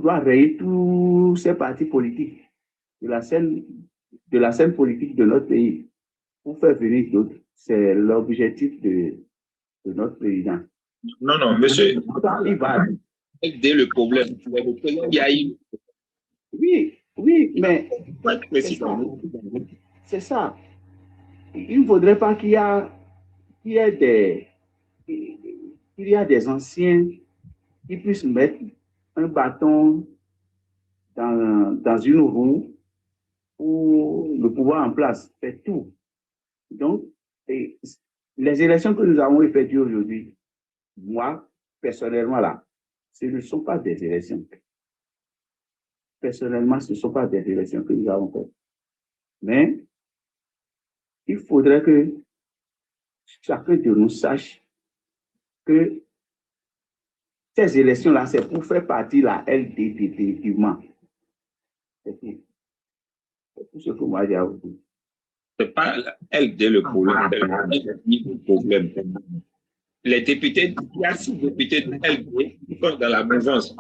doit rayer tous ces partis politiques de la scène politique de notre pays pour faire venir d'autres. C'est l'objectif de notre président. Non, non, monsieur. Il va. Dès le problème, le président Yahi. Oui, oui, mais c'est ça. Il ne faudrait pas qu'il y ait des anciens qui puissent mettre un bâton dans une roue pour le pouvoir en place. C'est tout. Donc, les élections que nous avons effectuées aujourd'hui, moi, personnellement, là, ce ne sont pas des élections. Personnellement, ce ne sont pas des élections que nous avons faites. Mais il faudrait que chacun de nous sache que ces élections-là, c'est pour faire partie de la LD définitivement. C'est tout ce que moi j'ai à vous dire. Ce n'est pas la LD le problème, c'est le problème. Les députés, il y a 6 députés de LD qui sont dans la mouvance.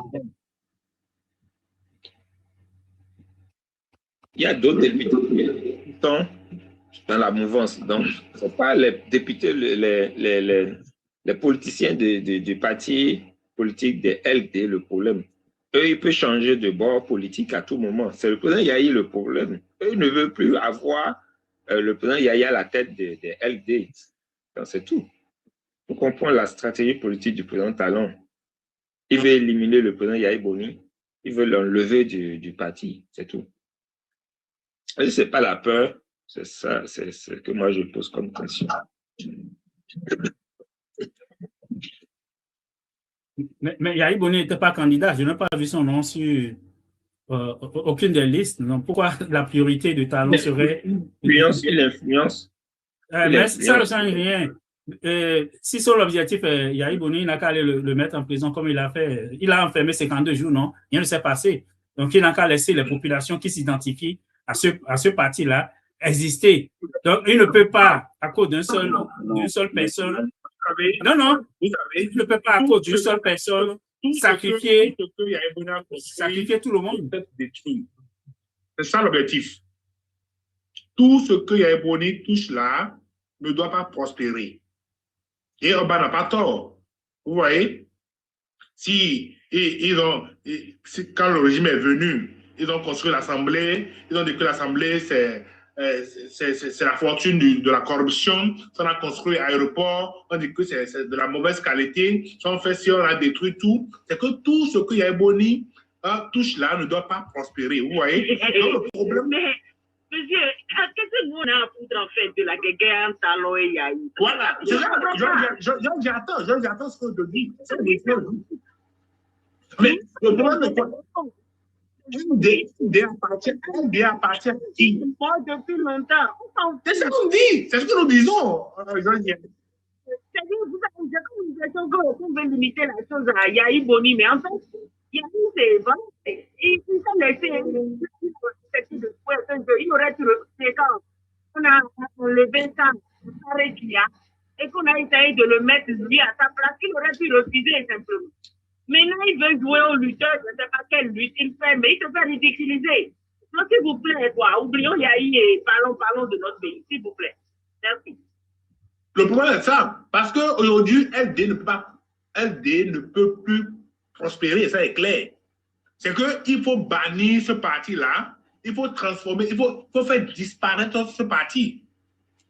Il y a d'autres députés qui sont dans la mouvance. Donc, ce n'est pas les députés, les politiciens du parti politique des LD le problème. Eux, ils peuvent changer de bord politique à tout moment. C'est le président Yahi le problème. Eux ne veulent plus avoir le président Yahi à la tête des LD. Donc, c'est tout. On comprend la stratégie politique du président Talon. Il veut éliminer le président Yahi Boni. Il veut l'enlever du parti. C'est tout. Et ce n'est pas la peur. C'est ça, c'est ce que moi je pose comme question. Mais Yahi Boni n'était pas candidat. Je n'ai pas vu son nom sur aucune des listes. Donc, pourquoi la priorité de Talon serait... L'influence. Mais ça ne change rien. Si son objectif est Yahi Boni, il n'a qu'à aller le mettre en prison comme il a fait. Il a enfermé 52 jours, non? Rien ne s'est passé. Donc, il n'a qu'à laisser les populations qui s'identifient à ce parti-là exister. Donc, il ne peut pas, à cause d'une seule personne, il ne peut pas, à cause d'une seule personne, sacrifier tout le monde. C'est ça l'objectif. Tout ce que Yahi Boni touche là ne doit pas prospérer. Et Oba n'a pas tort. Vous voyez? Quand le régime est venu, ils ont construit l'Assemblée, ils ont dit que l'Assemblée, c'est la fortune de la corruption. On a construit l'aéroport, on dit que c'est de la mauvaise qualité. On fait si on a détruit tout. C'est que tout ce que Yahi Boni touche là ne doit pas prospérer. Vous voyez? Donc, le problème... Monsieur, qu'est-ce que nous on a à foutre en fait de la guerre entre Talon et Yahi? Voilà, j'attends ce que je dis. Mais le problème est quoi? LD appartient à qui? Moi, depuis longtemps. C'est ce qu'on dit, c'est ce que nous disons. C'est-à-dire, vous avez une question qu'on veut limiter la chose à Yahi Boni, mais en fait, Yahi, c'est vraiment. Il s'est laissé. Il aurait pu refuser quand on a enlevé ça, et qu'on a essayé de le mettre lui à sa place, il aurait pu refuser simplement. Maintenant, il veut jouer au lutteur, je ne sais pas quelle lutte il fait, mais il se fait ridiculiser. Donc, s'il vous plaît, quoi, oublions Yahi et parlons de notre pays, s'il vous plaît. Merci. Le problème est ça, parce qu'aujourd'hui, LD ne peut plus prospérer, ça est clair. C'est qu'il faut bannir ce parti-là, il faut transformer, il faut faire disparaître ce parti.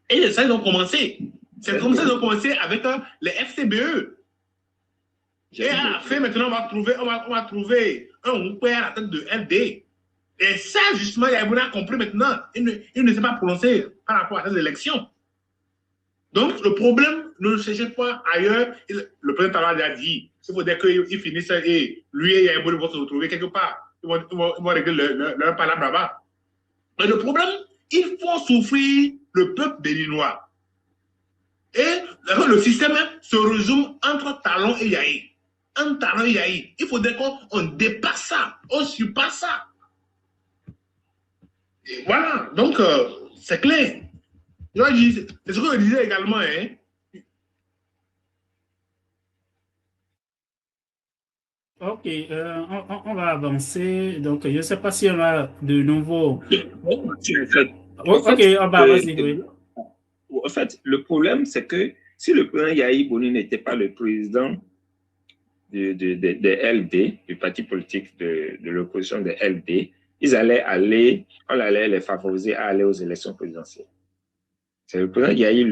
Et ça, ils ont commencé. C'est comme ça qu'ils ont commencé avec les FCBE. Et à la fin, maintenant, on va trouver un père à la tête de LD. Et ça, justement, Yahi Boni a compris maintenant. Il ne s'est pas prononcé par rapport à ces élections. Donc, le problème ne se cherche pas ailleurs. Le président Talon a dit, il faut dire qu'ils finissent et lui et Yahi Boni vont se retrouver quelque part. Ils vont régler leur palabre là-bas. Mais le problème, il faut souffrir le peuple béninois. Et le système se résume entre Talon et Yahi. Entre Talon et Yahi. Il faudrait qu'on dépasse ça, on surpasse ça. Et voilà, donc c'est clair. C'est ce que je disais également. Hein. Ok, on va avancer. Donc, je ne sais pas si on a de nouveaux. Ok, vas-y, oui. En fait, le problème, c'est que si le président Yahi Boni n'était pas le président de LD, du parti politique de l'opposition de LD, on allait les favoriser à aller aux élections présidentielles. C'est le président Yahi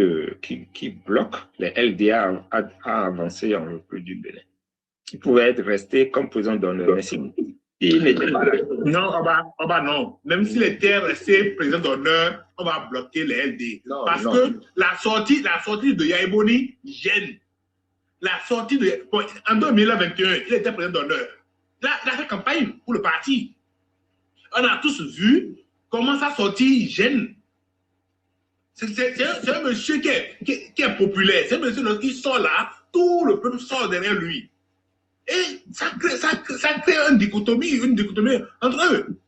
qui bloque les LDA à avancer en République du Bénin. Il pouvait être resté comme président d'honneur, mais il n'était pas là. Non, non. Même s'il était resté président d'honneur, on va bloquer les LD. Parce que la sortie de Yahi Boni gêne. La sortie de. Bon, en 2021, il était président d'honneur. Il a fait campagne pour le parti. On a tous vu comment sa sortie gêne. C'est un monsieur qui est populaire. C'est un monsieur qui sort là, tout le peuple sort derrière lui. Et ça crée une dichotomie entre eux.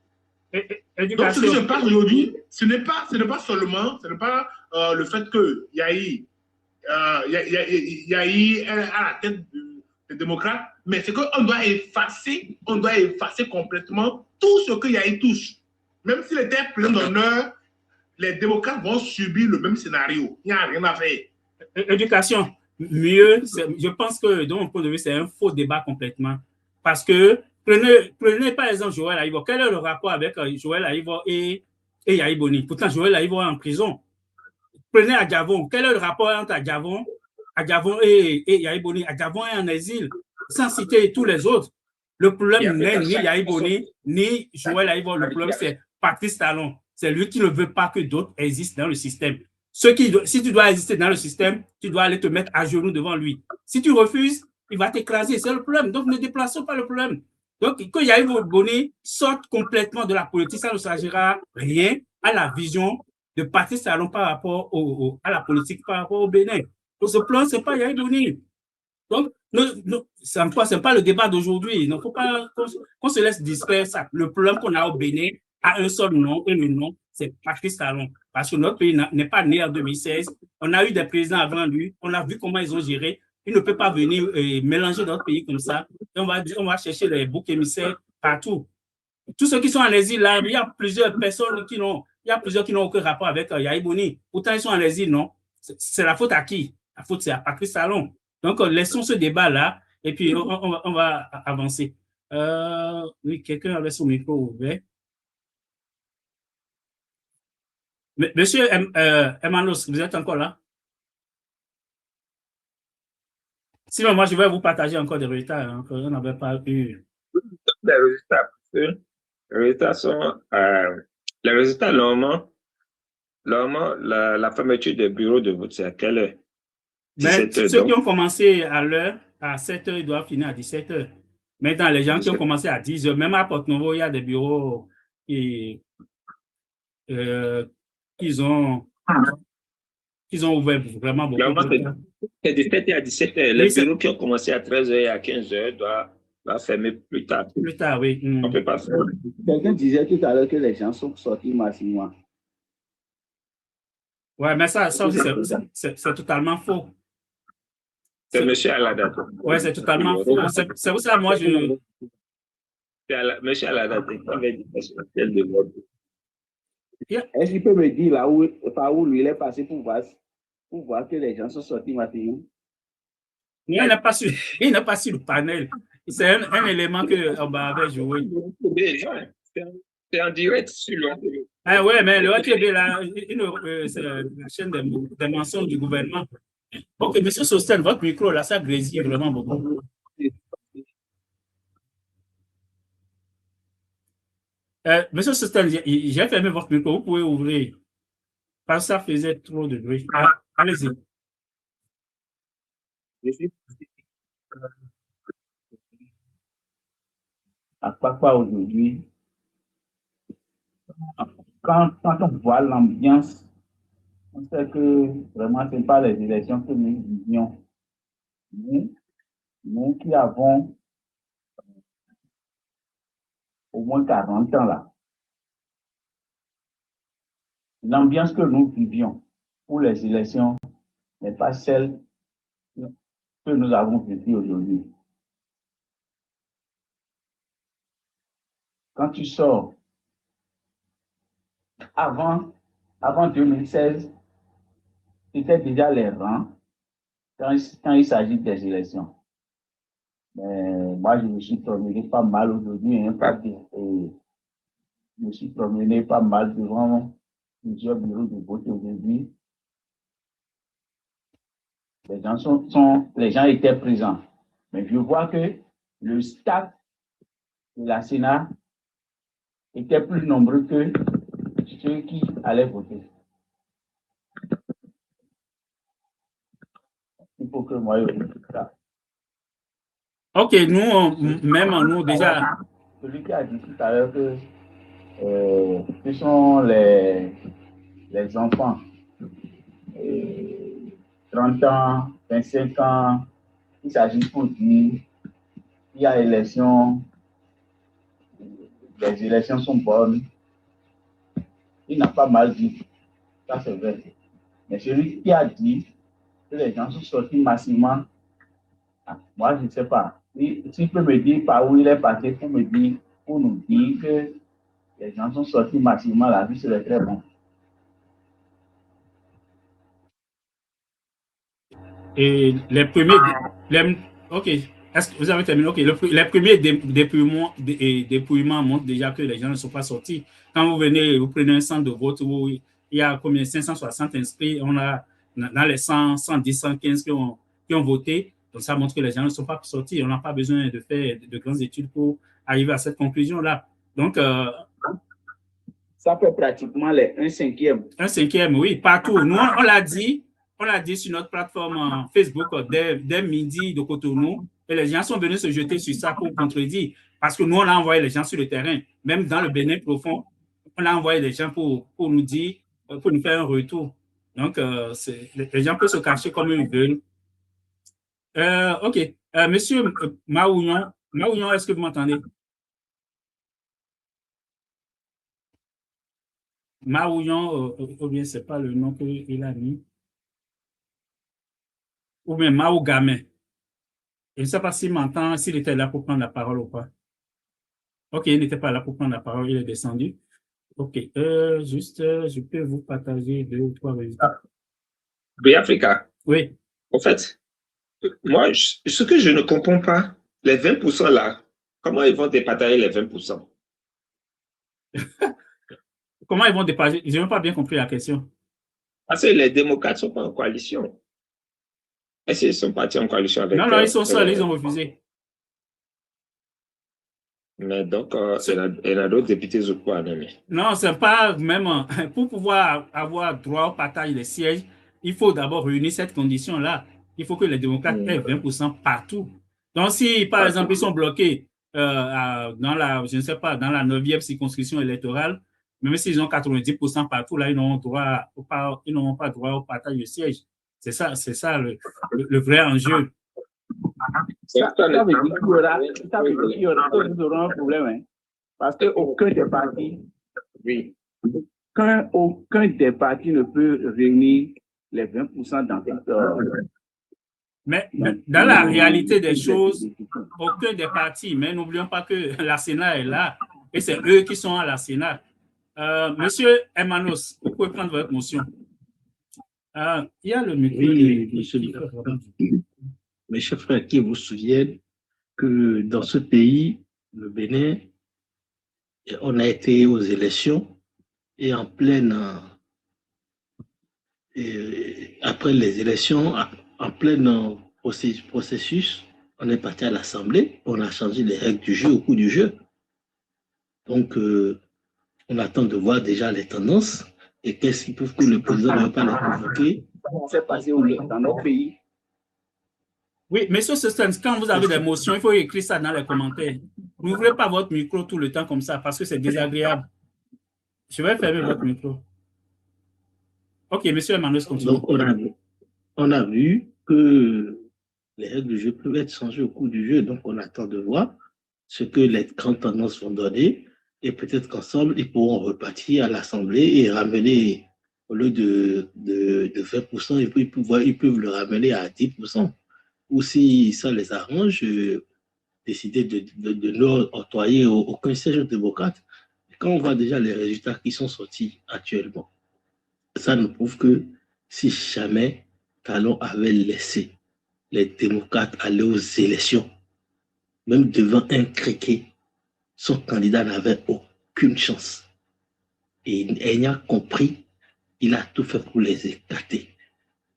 Donc, ce qui se passe aujourd'hui, ce n'est pas seulement le fait qu'il y a eu à la tête des démocrates, mais c'est qu'on doit effacer complètement tout ce que Yahi touche. Même s'il était président d'honneur, les démocrates vont subir le même scénario. Il n'y a rien à faire. Éducation, mieux, je pense que, de mon point de vue, c'est un faux débat complètement. Parce que, prenez par exemple Joël Aïvo. Quel est le rapport avec Joël Aïvo et Yahi Boni? Pourtant, Joël Aïvo est en prison. Prenez Adjavon. Quel est le rapport entre Adjavon et Yahi Boni? Adjavon est en exil, sans citer tous les autres. Le problème n'est ni Yahi Boni, ni Joël Aïvo. Le problème, c'est Patrice Talon. C'est lui qui ne veut pas que d'autres existent dans le système. Si tu dois exister dans le système, tu dois aller te mettre à genoux devant lui. Si tu refuses, il va t'écraser. C'est le problème. Donc, ne déplaçons pas le problème. Donc, que Yahi Boni sorte complètement de la politique, ça ne s'agira rien à la vision de Patrice Talon par rapport à la politique, par rapport au Bénin. Pour ce plan, ce n'est pas Yahi Boni. Donc, ce n'est pas le débat d'aujourd'hui. Il ne faut pas qu'on se laisse distraire ça. Le problème qu'on a au Bénin a un seul nom, et le nom, c'est Patrice Talon. Parce que notre pays n'est pas né en 2016. On a eu des présidents avant lui. On a vu comment ils ont géré. Il ne peut pas venir mélanger notre pays comme ça. On va chercher les boucs émissaires partout. Tous ceux qui sont en exil, là, il y a plusieurs personnes qui n'ont aucun rapport avec Yahi Boni. Pourtant, ils sont en exil, non? C'est la faute à qui? La faute, c'est à Patrice Talon. Donc, laissons ce débat-là et puis on va avancer. Oui, quelqu'un avait son micro ouvert. Monsieur Emanos, vous êtes encore là? Sinon, moi, je vais vous partager encore des résultats. Hein, on n'avait pas eu. Les résultats sont. Les résultats, normalement, la fermeture des bureaux de vote, c'est à quelle heure? Mais ceux qui ont commencé à l'heure, à 7 h, ils doivent finir à 17 h. Maintenant, les gens qui ont commencé à 10 h, même à Porte-Novo, il y a des bureaux qui ont ouvert vraiment beaucoup. C'est de 7 h à 17 h. Les bureaux qui ont commencé à 13 h et à 15 h doivent fermer plus tard. Plus tard, oui. On ne peut pas faire. Quelqu'un disait tout à l'heure que les gens sont sortis massivement. Ouais, mais ça c'est totalement faux. C'est M. Aladat. Oui, c'est totalement faux. C'est pour ça, moi, je. C'est M. Aladat qui avait dit l'essentiel de vote. Est-ce qu'il peut me dire là par où lui il est passé pour voir que les gens sont sortis massivement? Il n'a pas su le panel. C'est un élément qu'on avait joué. C'est en direct sur le. Ah ouais, mais le OTB, là, c'est la chaîne des mensonges du gouvernement. Ok, M. Sosten, votre micro, là, ça grésille vraiment beaucoup. M. Sosten, j'ai fermé votre micro, vous pouvez ouvrir. Parce que ça faisait trop de bruit. Allez-y. À Papa aujourd'hui, quand on voit l'ambiance, on sait que vraiment ce n'est pas les élections que nous vivions. Nous qui avons au moins 40 ans là, l'ambiance que nous vivions pour les élections n'est pas celle que nous avons vécue aujourd'hui. quand tu sors, avant 2016, c'était déjà les rangs quand il s'agit des élections. Mais moi, je me suis promené pas mal aujourd'hui, hein, je me suis promené pas mal devant plusieurs bureaux de vote aujourd'hui. Les gens étaient présents. Mais je vois que le staff de la Sénat était plus nombreux que ceux qui allaient voter. Il faut que moi, je dise ça. Ok, nous déjà. Celui qui a dit tout à l'heure que ce sont les enfants, 30 ans, 25 ans, il s'agit pour dire qu'il y a élection, les élections sont bonnes. Il n'a pas mal dit, ça c'est vrai. Mais celui qui a dit que les gens sont sortis massivement, moi je ne sais pas. S'il peut me dire par où il est passé pour nous dire que les gens sont sortis massivement, la vie serait très bonne. Et les premiers, ok, est-ce que vous avez terminé? Ok, les premiers dépouillements montrent déjà que les gens ne sont pas sortis. Quand vous venez, vous prenez un centre de vote où il y a combien? 560 inscrits, on a dans les 100, 110, 115 qui ont voté. Donc ça montre que les gens ne sont pas sortis. On n'a pas besoin de faire de grandes études pour arriver à cette conclusion-là. Donc, ça fait pratiquement un cinquième. Un cinquième, oui, partout. Nous, on l'a dit sur notre plateforme Facebook dès midi de Cotonou, et les gens sont venus se jeter sur ça pour contredire. Parce que nous, on a envoyé les gens sur le terrain. Même dans le Bénin profond, on a envoyé des gens pour nous dire, pour nous faire un retour. Donc, les gens peuvent se cacher comme ils veulent. OK. Monsieur Maouillon, est-ce que vous m'entendez? Maouillon, ou bien c'est pas le nom qu'il a mis. Ou bien Mao Gamin. Je ne sais pas s'il m'entend, s'il était là pour prendre la parole ou pas. OK, il n'était pas là pour prendre la parole, il est descendu. OK, je peux vous partager 2 ou 3 résultats. Africa. Oui. En fait, moi, ce que je ne comprends pas, les 20% là, comment ils vont départager les 20%? Comment ils vont départager? Je n'ai pas bien compris la question. Parce que les démocrates ne sont pas en coalition. Est-ce qu'ils sont partis en coalition avec... Non, ils sont seuls, ils ont refusé. Mais donc, il y a d'autres députés ou quoi? Non, c'est pas même... Pour pouvoir avoir droit au partage des sièges, il faut d'abord réunir cette condition-là. Il faut que les démocrates aient 20% partout. Donc, si, par exemple, ils sont bloqués dans la 9e circonscription électorale, même s'ils ont 90% partout, là, ils n'auront pas droit au partage de sièges. C'est ça le vrai enjeu. Ça veut dire qu'il y aura un problème. Hein? Parce qu'aucun des partis, aucun des partis ne peut réunir les 20% dans cette... Mais dans la réalité des choses, aucun des partis, mais n'oublions pas que la Sénat est là et c'est eux qui sont à la Sénat. Monsieur Hermanos, vous pouvez prendre votre motion. Il y a le micro. Oui, monsieur mes chers frères, qui vous souviennent que dans ce pays, le Bénin, on a été aux élections et en pleine, après les élections, en plein processus, on est parti à l'Assemblée, on a changé les règles du jeu au cours du jeu. Donc, on attend de voir déjà les tendances et qu'est-ce qui prouve que le président ne veut pas les convoquer. C'est passé dans notre pays. Oui, monsieur Sostens, quand vous avez des motions, il faut écrire ça dans les commentaires. N'ouvrez pas votre micro tout le temps comme ça parce que c'est désagréable. Je vais fermer votre micro. OK, monsieur Emmanuel, continue. Donc, on a vu que les règles du jeu peuvent être changées au cours du jeu. Donc, on attend de voir ce que les grandes tendances vont donner. Et peut-être qu'ensemble, ils pourront repartir à l'Assemblée et ramener, au lieu de 20%, ils peuvent le ramener à 10%. Ou si ça les arrange, décidé de ne octroyer aucun siège aux démocrates. Quand on voit déjà les résultats qui sont sortis actuellement, ça nous prouve que si jamais Talon avait laissé les démocrates aller aux élections, même devant un criquet, son candidat n'avait aucune chance. Et il a compris, il a tout fait pour les écarter.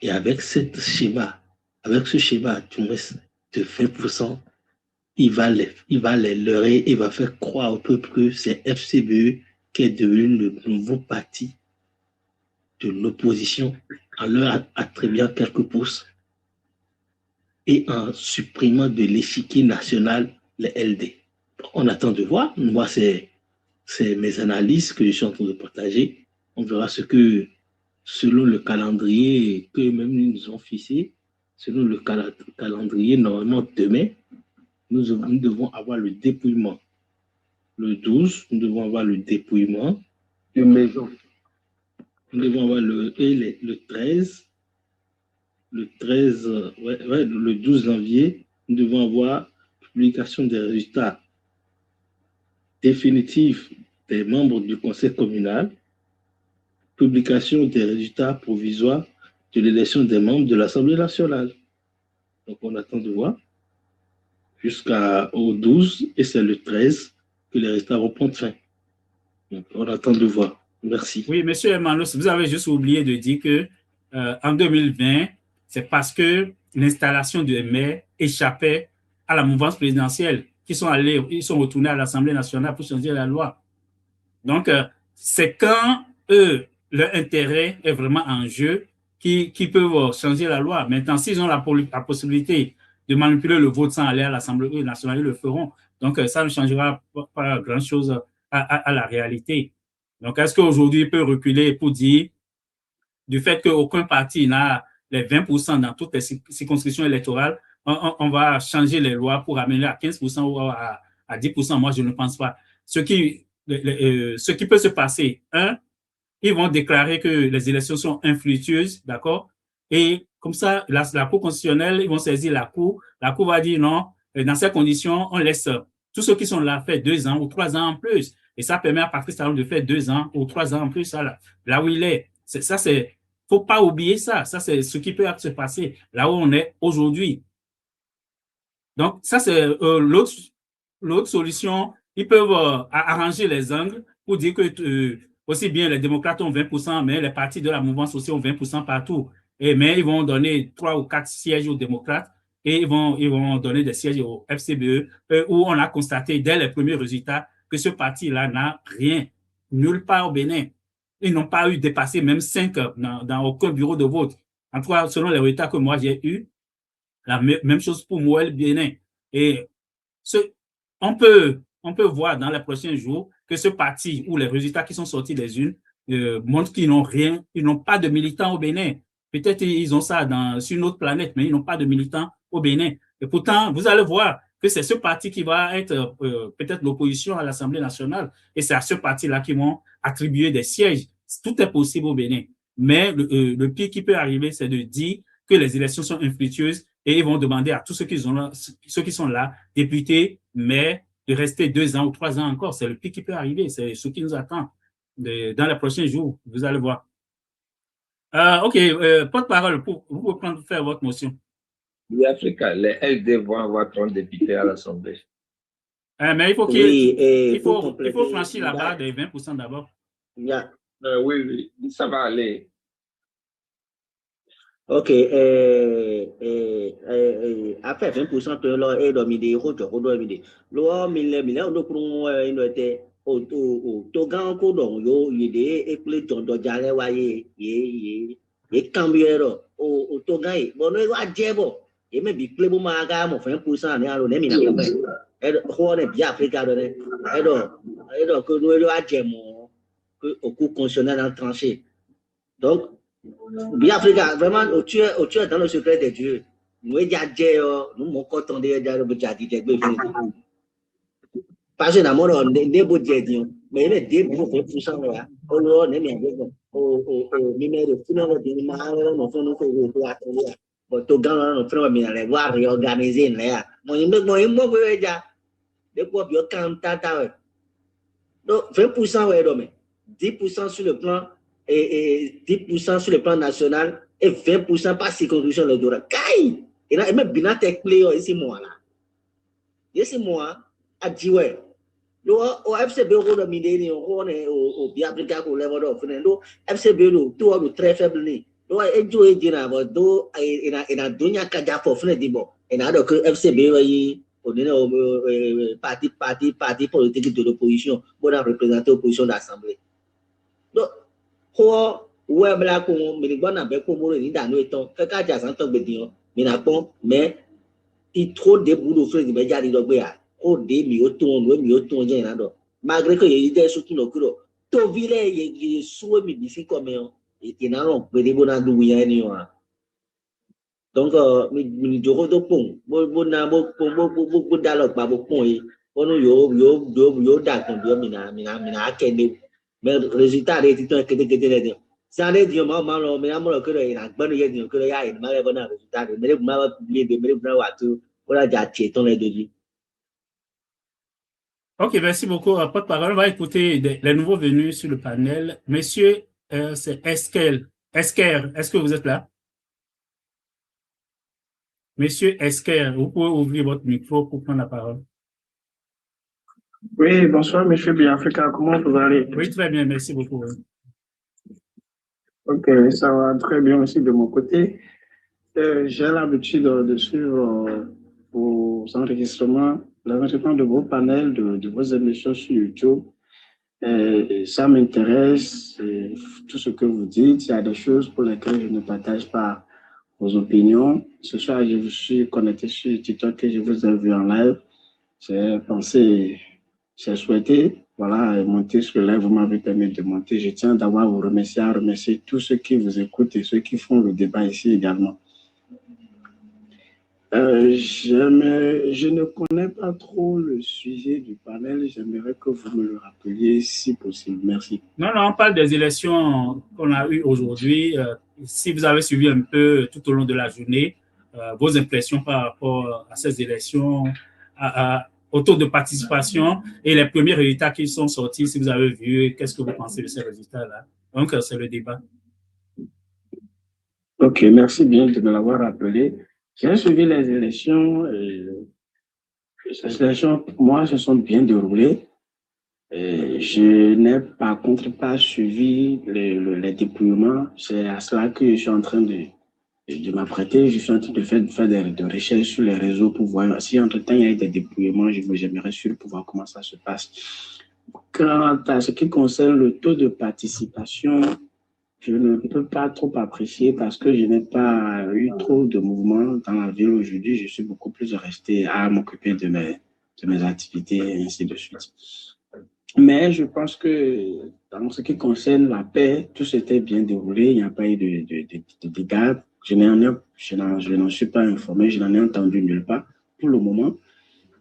Et avec ce schéma du moins de 20%, il va les leurrer, il va faire croire au peuple que c'est FCBE qui est devenu le nouveau parti de l'opposition en leur attribuant quelques pouces et en supprimant de l'échiquier national les LD. On attend de voir. Moi, c'est mes analyses que je suis en train de partager. On verra ce que, selon le calendrier que même nous ont fixé, selon le calendrier, normalement demain, nous devons avoir le dépouillement. Le 12, nous devons avoir le dépouillement de maison. Nous devons avoir le 13. Le 12 janvier, nous devons avoir publication des résultats définitifs des membres du conseil communal, publication des résultats provisoires de l'élection des membres de l'Assemblée nationale. Donc, on attend de voir jusqu'au 12 et c'est le 13 que les résultats vont prendre fin. Donc, on attend de voir. Merci. Oui, M. Emmanuel, vous avez juste oublié de dire que en 2020, c'est parce que l'installation de maires échappait à la mouvance présidentielle ils sont retournés à l'Assemblée nationale pour changer la loi. Donc, c'est quand eux, leur intérêt est vraiment en jeu qui peuvent changer la loi. Maintenant, s'ils ont la possibilité de manipuler le vote sans aller à l'Assemblée nationale, ils le feront. Donc, ça ne changera pas grand-chose à la réalité. Donc, est-ce qu'aujourd'hui, il peut reculer pour dire du fait qu'aucun parti n'a les 20% dans toutes les circonscriptions électorales, on va changer les lois pour amener à 15% ou à 10%? Moi, je ne pense pas. Ce qui peut se passer, ils vont déclarer que les élections sont infructueuses, d'accord? Et comme ça, la Cour constitutionnelle, ils vont saisir la Cour. La Cour va dire non, dans ces conditions, on laisse tous ceux qui sont là faire 2 ans ou 3 ans en plus. Et ça permet à Patrice Talon de faire 2 ans ou 3 ans en plus là où il est. Faut pas oublier ça. Ça, c'est ce qui peut se passer là où on est aujourd'hui. Donc, ça, c'est l'autre solution. Ils peuvent arranger les angles pour dire que aussi bien les démocrates ont 20%, mais les partis de la mouvance aussi ont 20% partout. Mais ils vont donner 3 ou 4 sièges aux démocrates et ils vont donner des sièges au FCBE où on a constaté dès les premiers résultats que ce parti-là n'a rien, nulle part au Bénin. Ils n'ont pas eu dépassé même 5 dans aucun bureau de vote. En tout cas, selon les résultats que moi j'ai eus, la même chose pour Moël Bénin. Et on peut voir dans les prochains jours que ce parti ou les résultats qui sont sortis des urnes montrent qu'ils n'ont rien, ils n'ont pas de militants au Bénin. Peut-être ils ont ça sur une autre planète, mais ils n'ont pas de militants au Bénin. Et pourtant, vous allez voir que c'est ce parti qui va être peut-être l'opposition à l'Assemblée nationale. Et c'est à ce parti-là qu'ils vont attribuer des sièges. Tout est possible au Bénin. Mais le pire qui peut arriver, c'est de dire que les élections sont infructueuses et ils vont demander à tous ceux qui sont là, députés, mais de rester 2 ans ou 3 ans encore. C'est le pire qui peut arriver. C'est ce qui nous attend dans les prochains jours. Vous allez voir. OK. Porte-parole, vous pouvez faire votre motion. L'Afrique, les LD vont avoir 30 députés à l'Assemblée. Mais il faut il faut franchir la barre des 20% d'abord. Oui, ça va aller. OK. Après 20% que l'on est dominé, on doit dominer. L'on millénaire, on prend une était au Togan Kodon, il est éclaté dans Jalé Waye, et Cambiero, au Togan, bon, on est Djebo, et même si Clébo Maga, mon 20%, on est à l'Onémina. Et on est bien africain, et donc, que nous avons Djemo, au coup constitutionnel dans le tranché. Donc, bien africain, vraiment, tu es dans le secret des dieux. Nous, il y a des nous, mon coton de parce que nous avons des beaux dieux, mais il y a des beaux puissants là. On est bien, au numéro de finale de l'image, on fait nous faire Bon, Togan, on fait mais voir réorganiser là. Moi, il me déjà. De quoi bien quand tata. Donc 20% ouais, donc 10% sur le plan et 10% sur le plan national et 20% par circonscription électorale. Kai! Et là, même bien t'expliquer ici moi là. Ici moi a dit ouais. Le FCB au millénaire on est au bien Africa au level of le FCB tout le très faible ni. Do e jo e dina bo do ina dunya kaja for fne di bo. Ina do que FCB on est parti politique de l'opposition pour représenter l'opposition d'assemblée. Donc, quoi, ouais, bla ko mi gba na be ko mo ni da no etan fe ka ja san to gbe diyan mi na pon mais il trop de boulot frère di be ja di do gbe ya o de mi o ton je na do malgré que il était surtout no kuro to vile ye so mi bi fi comme et na ron pe de bona du ya ni wa donc mi jogo to pon bo na bo dialogue pa bo pon yi onu yo da kan bi mi na akende mais résultat des titans que de ça les dieux ma lo mi na mo que na gbanu ye dieu que ya e ma le bona résultat mais ma publier de mais na wa tu voilà ja che ton les deux. Ok, merci beaucoup. Porte-parole, on va écouter les nouveaux venus sur le panel. Monsieur, c'est Esker, est-ce que vous êtes là? Monsieur Esker, vous pouvez ouvrir votre micro pour prendre la parole. Oui, bonsoir, monsieur Biafrika, comment vous allez? Oui, très bien, merci beaucoup. Ok, ça va très bien aussi de mon côté. J'ai l'habitude de suivre vos enregistrements, l'enregistrement de vos panels, de vos émissions sur YouTube. Et ça m'intéresse, tout ce que vous dites. Il y a des choses pour lesquelles je ne partage pas vos opinions. Ce soir, je vous suis connecté sur TikTok et je vous ai vu en live. J'ai pensé, j'ai souhaité, voilà, monter sur le live. Vous m'avez permis de monter. Je tiens d'abord à vous remercier tous ceux qui vous écoutent et ceux qui font le débat ici également. Je ne connais pas trop le sujet du panel. J'aimerais que vous me le rappeliez si possible. Merci. Non, on parle des élections qu'on a eues aujourd'hui. Si vous avez suivi un peu tout au long de la journée, vos impressions par rapport à ces élections, au taux de participation et les premiers résultats qui sont sortis, si vous avez vu, qu'est-ce que vous pensez de ces résultats-là? Donc, c'est le débat. Ok, merci bien de me l'avoir rappelé. J'ai suivi les élections. Ces élections, pour moi, se sont bien déroulées. Je n'ai par contre pas suivi les dépouillements. C'est à cela que je suis en train de m'apprêter. Je suis en train de faire des recherches sur les réseaux pour voir si entre-temps il y a eu des dépouillements. J'aimerais suivre pour voir comment ça se passe. Quant à ce qui concerne le taux de participation, je ne peux pas trop apprécier parce que je n'ai pas eu trop de mouvements dans la ville aujourd'hui. Je suis beaucoup plus resté à m'occuper de mes activités et ainsi de suite. Mais je pense que dans ce qui concerne la paix, tout s'était bien déroulé. Il n'y a pas eu de dégâts. Je n'en suis pas informé. Je n'en ai entendu nulle part pour le moment.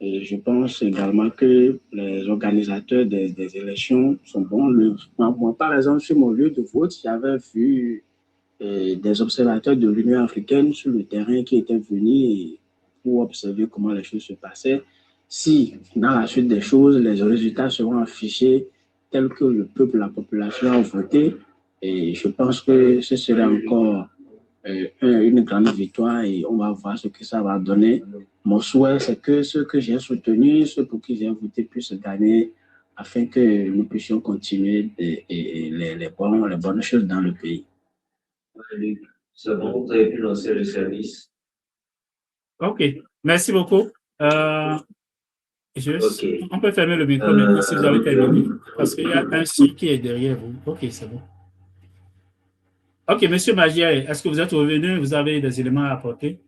Et je pense également que les organisateurs des élections sont bons. Moi, par exemple, sur mon lieu de vote, j'avais vu des observateurs de l'Union africaine sur le terrain qui étaient venus pour observer comment les choses se passaient. Si, dans la suite des choses, les résultats seront affichés tels que le peuple, la population a voté, et je pense que ce serait encore une grande victoire et on va voir ce que ça va donner. Mon souhait, c'est que ceux que j'ai soutenus, ceux pour qui j'ai voté puissent gagner afin que nous puissions continuer les bonnes choses dans le pays. C'est bon, vous avez pu lancer le service. Ok, merci beaucoup. Okay. On peut fermer le micro maintenant si vous avez terminé, parce qu'il y a un son qui est derrière vous. Ok, c'est bon. Ok, Monsieur Magia, est-ce que vous êtes revenu? Vous avez des éléments à apporter?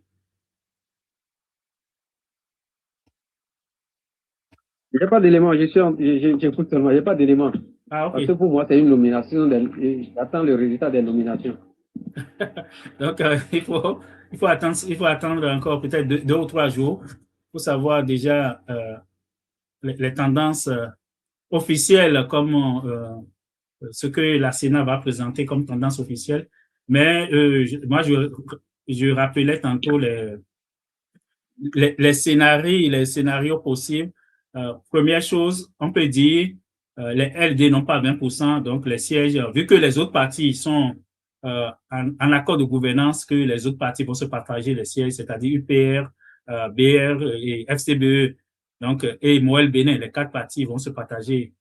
Il n'y a pas d'éléments, j'écoute seulement, il n'y a pas d'éléments. Ah, ok. Parce que pour moi, c'est une nomination, j'attends le résultat des nominations. Donc, il faut attendre encore peut-être 2 ou 3 jours pour savoir déjà les tendances officielles comme ce que la Sénat va présenter comme tendance officielle. Mais moi, je rappelais tantôt les scénarios possibles. Première chose, on peut dire les LD n'ont pas 20%, donc les sièges, vu que les autres partis sont en accord de gouvernance, que les autres partis vont se partager les sièges, c'est-à-dire UPR, BR et FCBE, donc, et Moël Bénin, les 4 partis vont se partager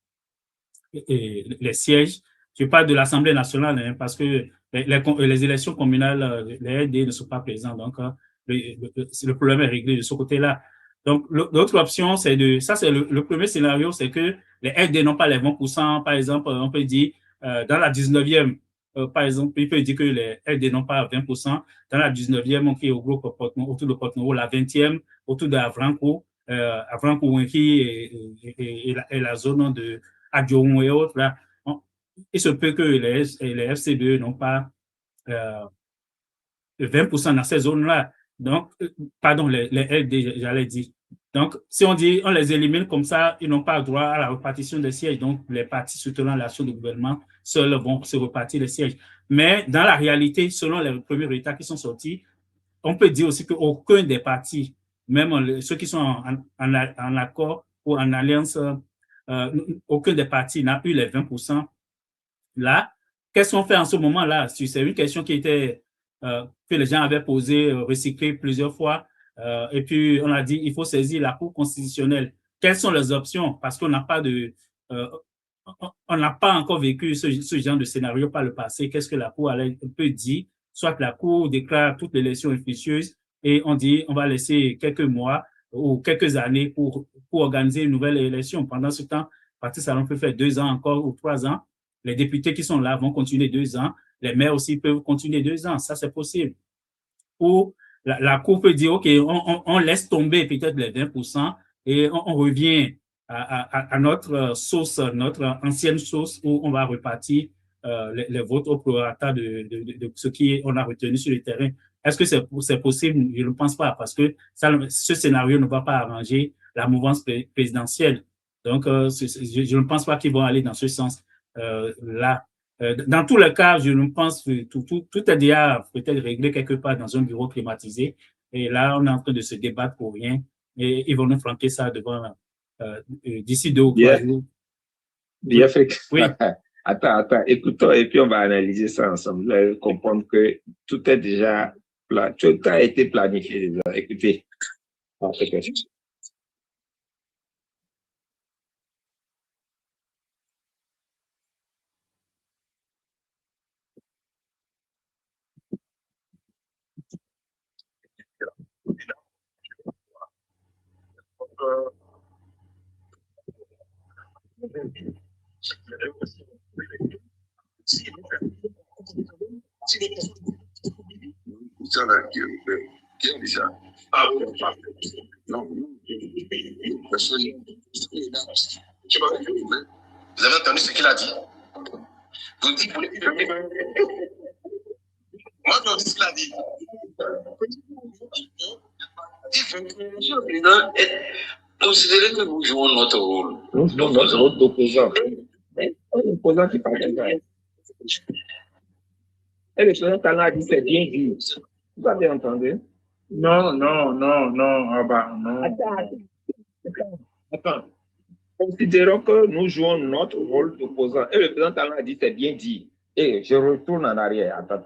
les sièges. Je parle de l'Assemblée nationale, hein, parce que les élections communales, les LD ne sont pas présents, donc le problème est réglé de ce côté-là. Donc, l'autre option, c'est ça c'est le premier scénario, c'est que les LD n'ont pas les 20%, par exemple, on peut dire, dans la 19e, par exemple, il peut dire que les LD n'ont pas 20%, dans la 19e, on est au groupe autour de Porto-Novo, la 20e, autour de Avranco, Wenki et la zone de Adjoun et autres, là. Il se peut que les FCBE n'ont pas 20% dans ces zones-là. Donc, pardon, les LD, j'allais dire. Donc, si on dit, on les élimine comme ça, ils n'ont pas droit à la répartition des sièges. Donc, les partis soutenant l'action du gouvernement seuls vont se répartir les sièges. Mais dans la réalité, selon les premiers résultats qui sont sortis, on peut dire aussi qu'aucun des partis, même ceux qui sont en accord ou en alliance, aucun des partis n'a eu les 20%. Là, qu'est-ce qu'on fait en ce moment-là? C'est une question qui était que les gens avaient posée, recyclée plusieurs fois. Et puis, on a dit, il faut saisir la Cour constitutionnelle. Quelles sont les options? Parce qu'on n'a pas on n'a pas encore vécu ce genre de scénario par le passé. Qu'est-ce que la Cour peut dire? Soit la Cour déclare toute l'élection officieuse et on dit, on va laisser quelques mois ou quelques années pour organiser une nouvelle élection. Pendant ce temps, Parti Salon peut faire 2 ans encore ou 3 ans. Les députés qui sont là vont continuer 2 ans. Les maires aussi peuvent continuer 2 ans. Ça, c'est possible. Ou la Cour peut dire, OK, on laisse tomber peut-être les 20% et on revient à notre source, notre ancienne source où on va repartir les votes au prorata de ce qu'on a retenu sur le terrain. Est-ce que c'est possible? Je ne pense pas parce que ce scénario ne va pas arranger la mouvance présidentielle. Donc, je ne pense pas qu'ils vont aller dans ce sens. Là. Dans tous les cas, je ne pense que tout est déjà peut-être réglé quelque part dans un bureau climatisé. Et là, on est en train de se débattre pour rien. Et ils vont nous flanquer ça devant d'ici 2 ou 3 jours. Bien fait. Oui. Attends, écoutons et puis on va analyser ça ensemble, comprendre que tout est déjà tout a été planifié déjà. Écoutez. Qui a dit ça? Ah oui, non. Personne. Vous avez entendu ce qu'il a dit? Vous dites que moi, je dis ce qu'il a dit. Monsieur le Président, considérez que nous jouons notre rôle. Nous jouons notre rôle d'opposant. L'opposant qui parle de ça. Et le président Talon a dit c'est bien dit. Vous avez entendu? Non. Ah bah, non. Attends. Considérons que nous jouons notre rôle d'opposant. Et le président Talon a dit c'est bien dit. Et je retourne en arrière. Attends.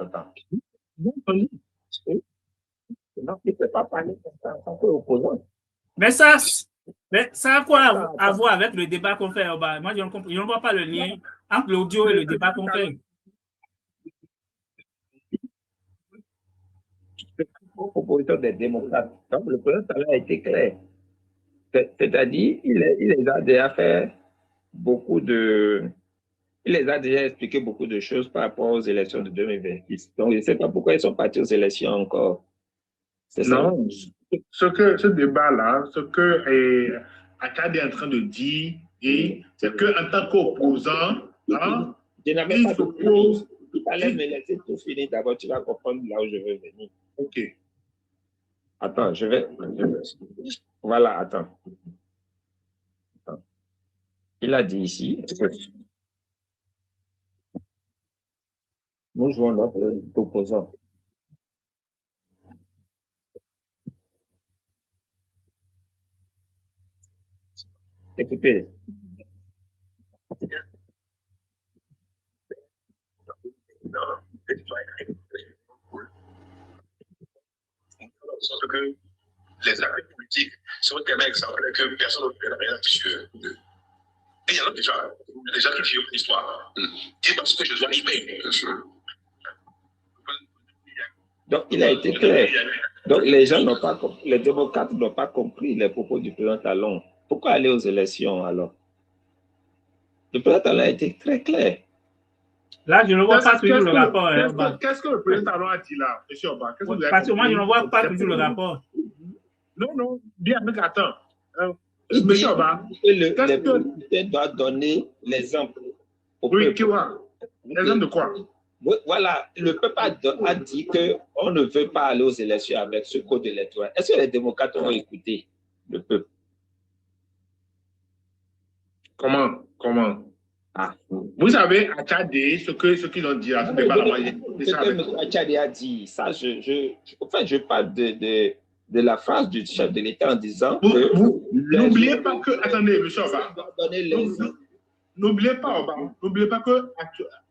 Non, il ne peut pas parler comme ça en tant qu'opposant. Mais ça a quoi à voir avec le débat qu'on fait? Moi, je ne vois pas le lien entre l'audio et le débat qu'on fait. Proposition des démocrates. Donc, le président Talon a été clair. C'est-à-dire, il les a déjà fait il les a déjà expliqué beaucoup de choses par rapport aux élections de 2026. Donc, je ne sais pas pourquoi ils sont partis aux élections encore. Non, ce débat-là, ce que Akkad est en train de dire, c'est qu'en tant qu'opposant, je n'avais pas de pause. Il fallait me laisser tout finir. D'abord, tu vas comprendre là où je veux venir. OK. Attends, je vais. Voilà, attends. Il a dit ici, nous jouons notre opposant. Écoutez. Sauf que les acteurs politiques sont tellement exemplaires que personne ne peut rien dessus. Et il y en a déjà qui vivent l'histoire. Et parce que je dois y payer. Donc, il a été clair. Donc, les gens n'ont pas compris, les démocrates n'ont pas compris les propos du président Talon. Pourquoi aller aux élections alors? Le président Talon a été très clair. Là, je ne vois pas toujours le rapport. Qu'est-ce que le président Talon a dit là, M. Oba? Parce que moi, je ne vois pas toujours le rapport. Non, bien, mais attends. M. Oba, le président doit donner l'exemple. Oui, qui va? L'exemple de quoi? Voilà, le peuple a dit qu'on ne veut pas aller aux élections avec ce code électoral. Est-ce que les démocrates ont écouté le peuple? Comment? Ah. Vous savez, à Tchadé, ce qu'ils ont dit, ce n'est pas la majorité. Ce que M. Tchadé a dit, ça, en fait, je parle de la phrase du chef de l'État en disant n'oubliez pas que, attendez, M. Oba, n'oubliez pas que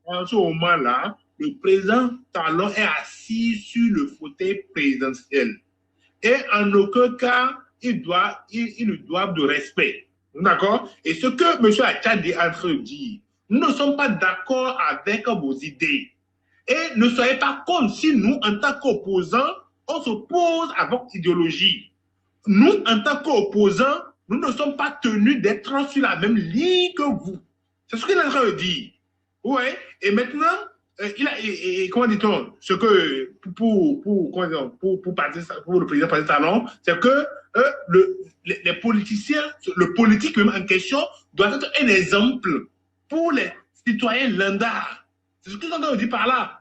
en ce moment-là, le président Talon est assis sur le fauteuil présidentiel. Et en aucun cas, ils ne doivent de respect. D'accord? Et ce que M. Achadi a dit, nous ne sommes pas d'accord avec vos idées. Et ne soyez pas comme si nous, en tant qu'opposants, on s'oppose à votre idéologie. Nous, en tant qu'opposants, nous ne sommes pas tenus d'être sur la même ligne que vous. C'est ce qu'il est en train de dire. Ouais. Et maintenant, comment dit-on, ce que pour le président Talon, c'est que les politiciens, le politique même en question, doit être un exemple pour les citoyens lambda. C'est ce qu'ils ont dit par là.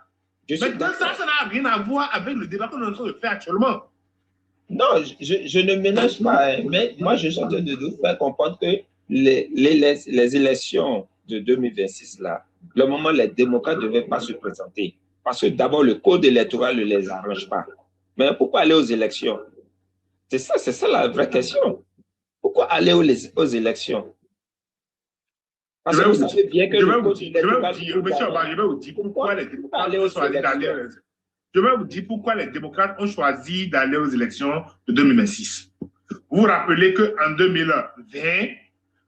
Maintenant, ça n'a rien à voir avec le débat qu'on est en train de faire actuellement. Non, je ne ménage pas, mais moi je suis en train de vous faire comprendre que les élections de 2026 là, le moment où les démocrates ne devaient pas se présenter. Parce que d'abord, le code électoral ne les arrange pas. Mais pourquoi aller aux élections? C'est ça la vraie question. Pourquoi aller aux élections? Parce que vous savez bien que le code électoral... Je vais vous dire pourquoi les démocrates ont choisi d'aller aux élections. Je vais vous dire pourquoi les démocrates ont choisi d'aller aux élections de 2026. Vous vous rappelez qu'en 2020,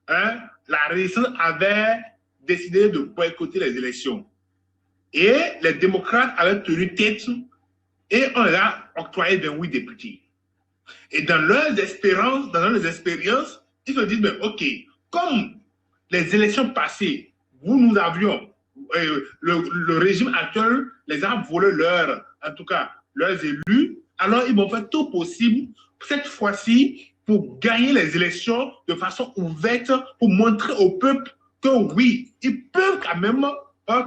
la résistance avait décidé de boycotter les élections. Et les démocrates avaient tenu tête et on leur a octroyé 28 députés. Et dans leurs expériences, ils se disent, mais OK, comme les élections passées, nous avions, le régime actuel les a volé leurs élus, alors ils vont faire tout possible, cette fois-ci, pour gagner les élections de façon ouverte, pour montrer au peuple que oui, ils peuvent quand même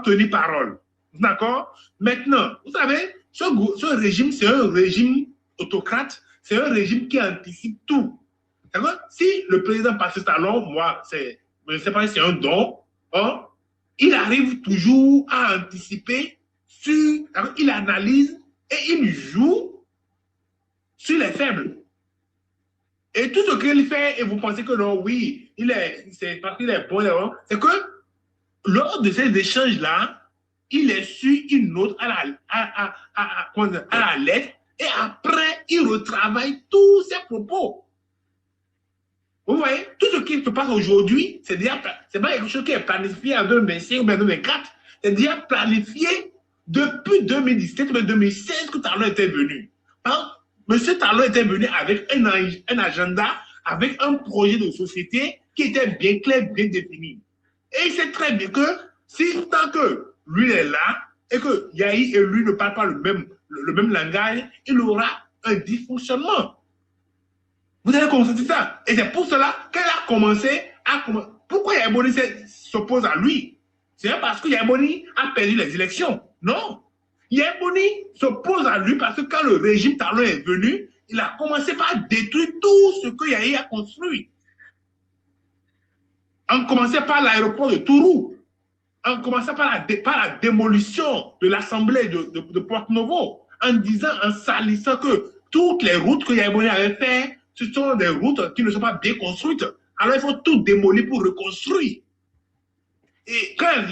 tenir parole. D'accord? Maintenant, vous savez, ce régime, c'est un régime autocrate, c'est un régime qui anticipe tout. D'accord? Si le président Patrice Talon, moi, je ne sais pas si c'est un don, il arrive toujours à anticiper, il analyse et il joue sur les faibles. Et tout ce qu'il fait, et vous pensez que non, oui, c'est parce qu'il est bon, c'est que lors de ces échanges-là, il est su une note à la lettre, et après, il retravaille tous ses propos. Vous voyez, tout ce qui se passe aujourd'hui, c'est pas quelque chose qui est planifié en 2025 ou 2024, c'est déjà planifié depuis 2017 ou 2016 que Talon était venu. Monsieur Talon était venu avec un agenda, avec un projet de société qui était bien clair, bien défini. Et il sait très bien que si tant que lui est là et que Yahi et lui ne parlent pas le même langage, il aura un dysfonctionnement. Vous avez constaté ça. Et c'est pour cela qu'elle a commencé à... Pourquoi Yahi s'oppose à lui? C'est parce que Yahi a perdu les élections. Non. Yahi s'oppose à lui parce que quand le régime Talon est venu, il a commencé par détruire tout ce que Yahi a construit. On commençait par l'aéroport de Tourou. On commençait par la démolition de l'Assemblée de Porto-Novo, en salissant que toutes les routes que Yahi avait faites, ce sont des routes qui ne sont pas bien construites. alors il faut tout démolir pour reconstruire. Et quand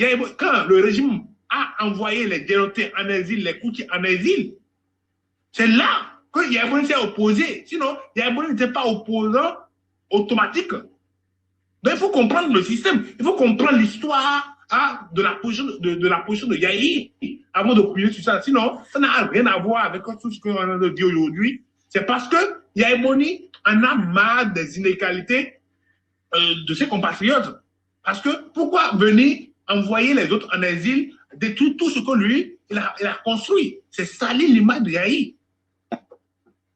le régime a envoyé les dénotés en exil, les Koutis en exil, c'est là que Yahya s'est opposé. Sinon, Yahya n'était pas opposant automatique. Donc, il faut comprendre le système, il faut comprendre l'histoire de la position de Yahya avant de couiller sur ça. Sinon, ça n'a rien à voir avec tout ce qu'on a dit aujourd'hui. C'est parce que Yahya en a marre des inégalités de ses compatriotes. Parce que pourquoi venir envoyer les autres en exil, détruire tout ce que lui, il a construit? C'est salir l'image de Yahya.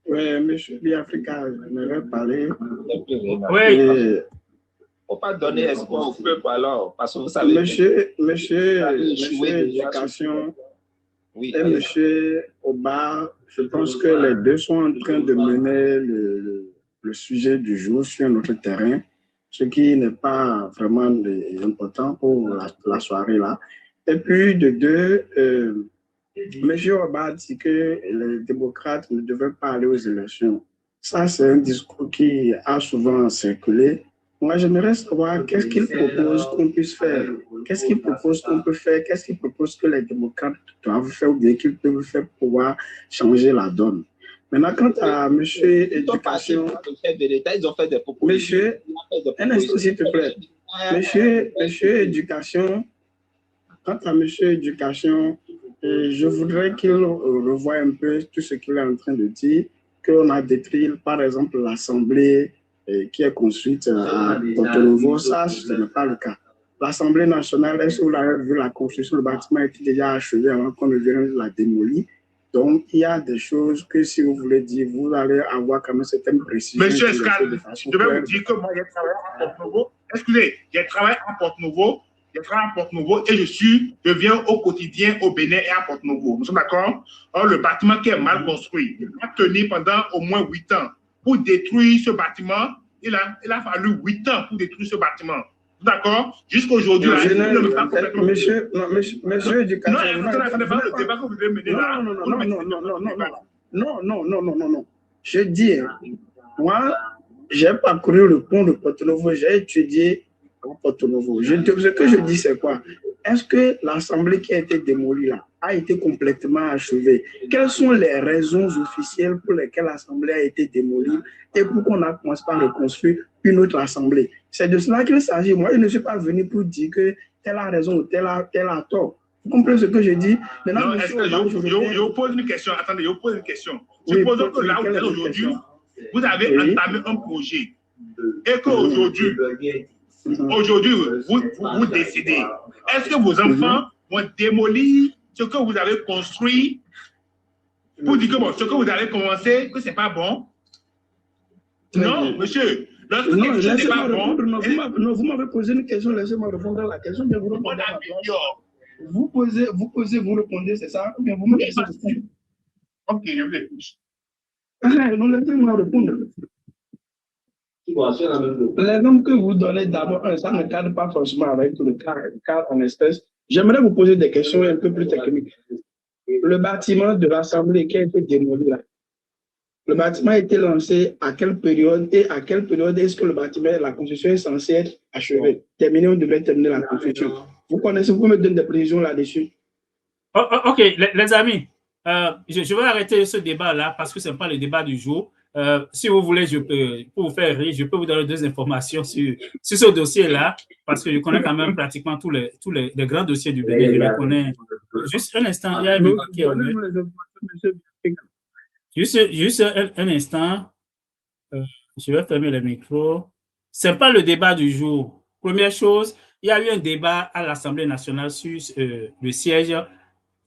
Oui, monsieur Biafrika, j'aimerais parler. Oui. Il ne faut pas donner espoir au peuple alors, parce que vous savez. Monsieur Éducation et monsieur Oba, je pense que les deux sont en train de mener le sujet du jour sur notre terrain, ce qui n'est pas vraiment important pour la soirée là. Et puis de deux, monsieur Oba dit que les démocrates ne devaient pas aller aux élections. Ça, c'est un discours qui a souvent circulé. Moi, j'aimerais savoir qu'est-ce qu'il propose qu'on puisse faire. Qu'est-ce qu'il propose qu'on peut faire? Qu'est-ce qu'il propose que les démocrates doivent faire ou bien qu'ils peuvent faire pour pouvoir changer la donne? Maintenant, quant à monsieur Éducation, ils ont fait des propositions. Monsieur, un instant, s'il te plaît. Monsieur Éducation, quant à monsieur Éducation, je voudrais qu'il revoie un peu tout ce qu'il est en train de dire, qu'on a détruit, par exemple, l'Assemblée qui est construite à Porto-Novo. Ça, ce n'est pas le cas. L'Assemblée nationale, est-ce que vous l'avez vu, la construction, le bâtiment était déjà achevé avant qu'on ne vienne la démolir. Donc, il y a des choses que, si vous voulez dire, vous allez avoir quand même certaines précisions. Monsieur Escal, je vais vous dire que moi, j'ai travaillé à Porto-Novo. Excusez, j'ai travaillé à Porto-Novo. Et je viens au quotidien au Bénin et à Porto-Novo. Nous sommes d'accord? Or, le bâtiment qui est mal construit, il va tenir pendant au moins 8 ans. Pour détruire ce bâtiment, il a fallu 8 ans pour détruire ce bâtiment. D'accord? Jusqu'aujourd'hui, monsieur Éducation. Le débat que vous devez mener là. Non. Je dis, moi, j'ai parcouru le pont de Porto-Novo, j'ai étudié à Porto-Novo. Ce que je dis, c'est quoi? Est-ce que l'Assemblée qui a été démolie là a été complètement achevée? Quelles sont les raisons officielles pour lesquelles l'Assemblée a été démolie et pour qu'on a commencé par reconstruire une autre Assemblée? C'est de cela qu'il s'agit. Moi, je ne suis pas venu pour dire que telle a raison ou telle a tort. Vous comprenez ce que je dis? Maintenant, non, je pose une question. Attendez, je pose une question. Supposons que là où vous êtes aujourd'hui, vous avez entamé un projet et qu'aujourd'hui, vous décidez. Est-ce que vos enfants vont démolir ce que vous avez construit pour dire que bon, ce que vous avez commencé, que ce n'est pas bon? Non, monsieur. Lorsque quelque chose n'est pas bon. Non, vous m'avez posé une question, laissez-moi répondre à la question. Vous répondez, c'est ça? Ou bien vous me laissez répondre? Ok, je vous écoute. Non, laissez-moi répondre. L'exemple que vous donnez d'abord, ça ne cadre pas forcément avec le cas en espèce. J'aimerais vous poser des questions un peu plus techniques. Le bâtiment de l'Assemblée qui a été démoli là, le bâtiment a été lancé à quelle période et à quelle période est-ce que le bâtiment, la construction est censée être achevée? Terminée, on devait terminer la construction. Vous connaissez, vous pouvez me donner des précisions là-dessus? Ok, les amis, je vais arrêter ce débat-là parce que ce n'est pas le débat du jour. Si vous voulez, pour vous faire rire, je peux vous donner 2 informations sur ce dossier-là, parce que je connais quand même pratiquement tous les grands dossiers du Bénin. Je les connais. Juste un instant, il y a un micro qui est ouvert. Juste un instant. Je vais fermer le micro. Ce n'est pas le débat du jour. Première chose, il y a eu un débat à l'Assemblée nationale sur le siège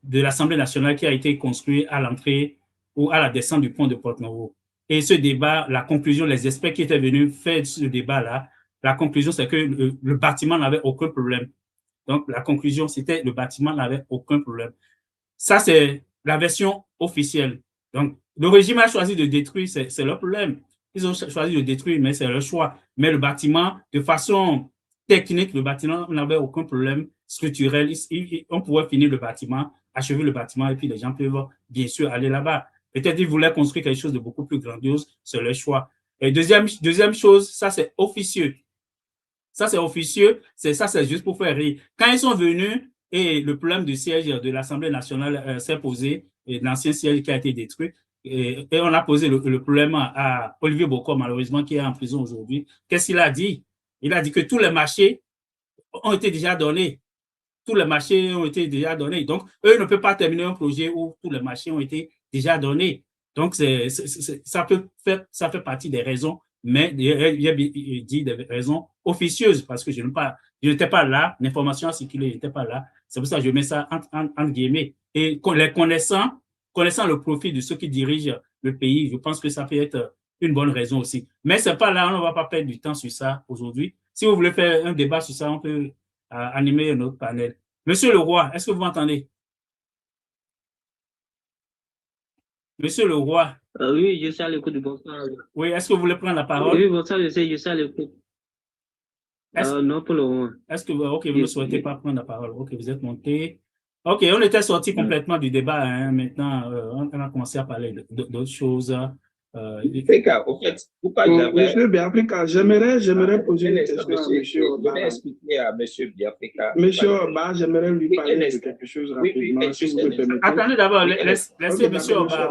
de l'Assemblée nationale qui a été construit à l'entrée ou à la descente du pont de Porto-Novo. Et ce débat, la conclusion, les experts qui étaient venus faire ce débat-là, la conclusion, c'est que le bâtiment n'avait aucun problème. Donc, la conclusion, c'était le bâtiment n'avait aucun problème. Ça, c'est la version officielle. Donc, le régime a choisi de détruire, c'est leur problème. Ils ont choisi de détruire, mais c'est leur choix. Mais le bâtiment, de façon technique, le bâtiment n'avait aucun problème structurel. On pouvait finir le bâtiment, achever le bâtiment, et puis les gens peuvent bien sûr aller là-bas. Peut-être qu'ils voulaient construire quelque chose de beaucoup plus grandiose, c'est leur choix. Et deuxième chose, ça c'est officieux. Ça, c'est officieux. Ça, c'est juste pour faire rire. Quand ils sont venus et le problème du siège de l'Assemblée nationale s'est posé, et l'ancien siège qui a été détruit, et on a posé le problème à Olivier Bocor, malheureusement, qui est en prison aujourd'hui. Qu'est-ce qu'il a dit? Il a dit que tous les marchés ont été déjà donnés. Tous les marchés ont été déjà donnés. Donc, eux ne peuvent pas terminer un projet où tous les marchés ont été déjà donnés. Donc, ça fait partie des raisons, mais il y a dit des raisons officieuses, parce que je n'étais pas là, l'information a circulé, je n'étais pas là. C'est pour ça que je mets ça entre guillemets. Et les connaissant le profil de ceux qui dirigent le pays, je pense que ça peut être une bonne raison aussi. Mais ce n'est pas là, on ne va pas perdre du temps sur ça aujourd'hui. Si vous voulez faire un débat sur ça, on peut animer un autre panel. Monsieur Leroy, est-ce que vous m'entendez? Monsieur Leroy. Oui, je suis à l'écoute du bonsoir. Oui, est-ce que vous voulez prendre la parole? Oui, bonsoir, je suis à l'écoute. Non, pour le moment. Est-ce que vous ne souhaitez pas prendre la parole? Ok, vous êtes monté. Ok, on était sorti complètement du débat. Hein. Maintenant, on a commencé à parler d'autres choses. Au fait, pourquoi Monsieur Biafrika, j'aimerais poser une question à Monsieur Oba. Je vais expliquer à Monsieur Biafrika. Monsieur Oba, j'aimerais lui parler de quelque chose rapidement, si vous me permettez. Attendez d'abord, laissez Monsieur Oba.